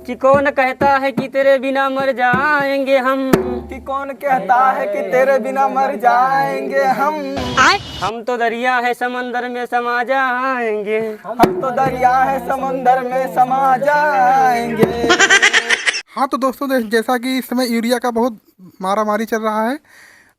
कि कौन कहता है कि तेरे बिना मर जाएंगे हम। कि कौन कहता है कि तेरे बिना मर जाएंगे हम तो दरिया है समंदर में समा जाएंगे। हम तो दरिया है समंदर में समा जाएंगे। हाँ तो दोस्तों जैसा कि इस समय यूरिया का बहुत मारा मारी चल रहा है।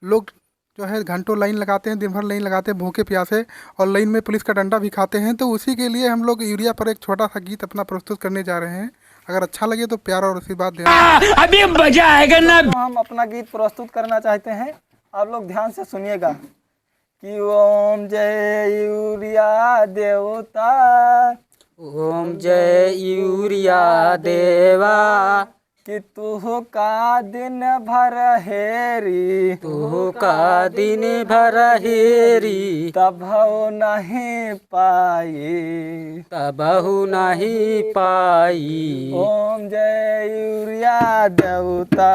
लोग जो है घंटों लाइन लगाते हैं, दिन भर लाइन लगाते हैं भूखे प्यासे, और लाइन में पुलिस का डंडा भी खाते हैं। तो उसी के लिए हम लोग यूरिया पर एक छोटा सा गीत अपना प्रस्तुत करने जा रहे हैं। अगर अच्छा लगे तो प्यार और आशीर्वाद देना। अभी मजा आएगा ना। तो हम अपना गीत प्रस्तुत करना चाहते हैं, आप लोग ध्यान से सुनिएगा कि ओम जय यूरिया देवता, ओम जय यूरिया देवा, कि तू का दिन भर हेरी, तू का दिन भर हेरी, तब नहीं पाई, तबहु नहीं पाई। ओम जय यूरिया देवता,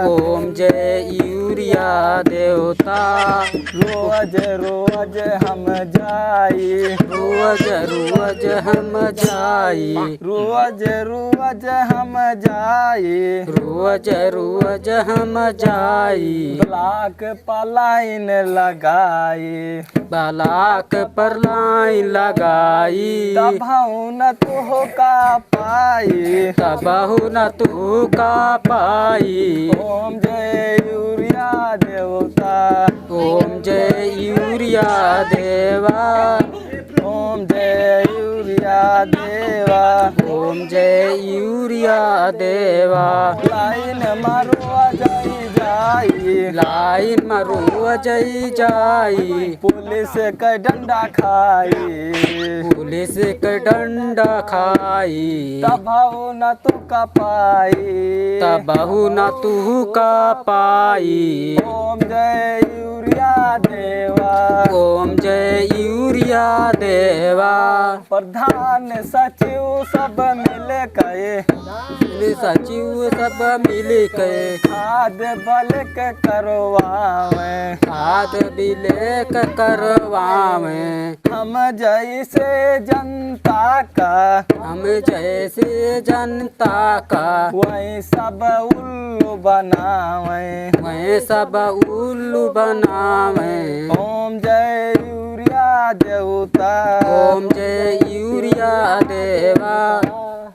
ओम जय यूरिया देवता, रोज रोज हम जाई, रोज रोज हम जाई, रोज रोज हम जाई, रोज रोज हम जाई। ब्लाक पलाइन लगाई, बालाक पर लाइन लगाई, तबहु न तू का पाई, तबहु न तू का पाई। ओम जय यूरिया देवता, ओम जय यूरिया देवा, ओम जय यूरिया देवा, ओम जय यूरिया देवा। लाइन मारुआ जाई जाई, लाइन मारो जई जाई, पुलिस का डंडा खाई, पुलिस के डंडा खाई, तबहु न तू का पाई, तबहु न तू का पाई। ओम जय यूरिया देवा, ओम जय यूरिया देवा। प्रधान सचिव सब मिल के, सचिव सब मिल के, खाद बल के करवावे, खाद बिलेक करवावे। हम जैसे जनता का, हम जैसे जनता का, वही सब उल्लू बनावे, मैं सब उल्लू बनावे। ओम जय यूरिया देवता, ओम जय यूरिया देवा,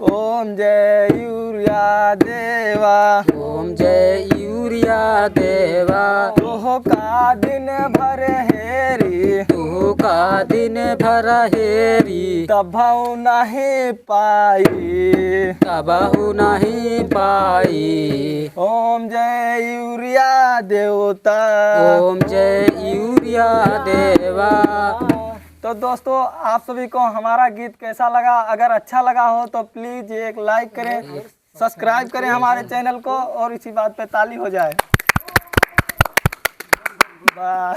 ओम जय यूरिया देवा, ओम जय यूरिया देवा। तोह का दिन भर हेरी, तू का दिन भर हेरी, तबहु नहीं पाई, तबहु नहीं पाई। ओम जय यूरिया देवता। ओम जय यूरिया देवा। तो दोस्तों आप सभी को हमारा गीत कैसा लगा? अगर अच्छा लगा हो तो प्लीज़ एक लाइक करें, सब्सक्राइब करें हमारे चैनल को, और इसी बात पे ताली हो जाए। बाय।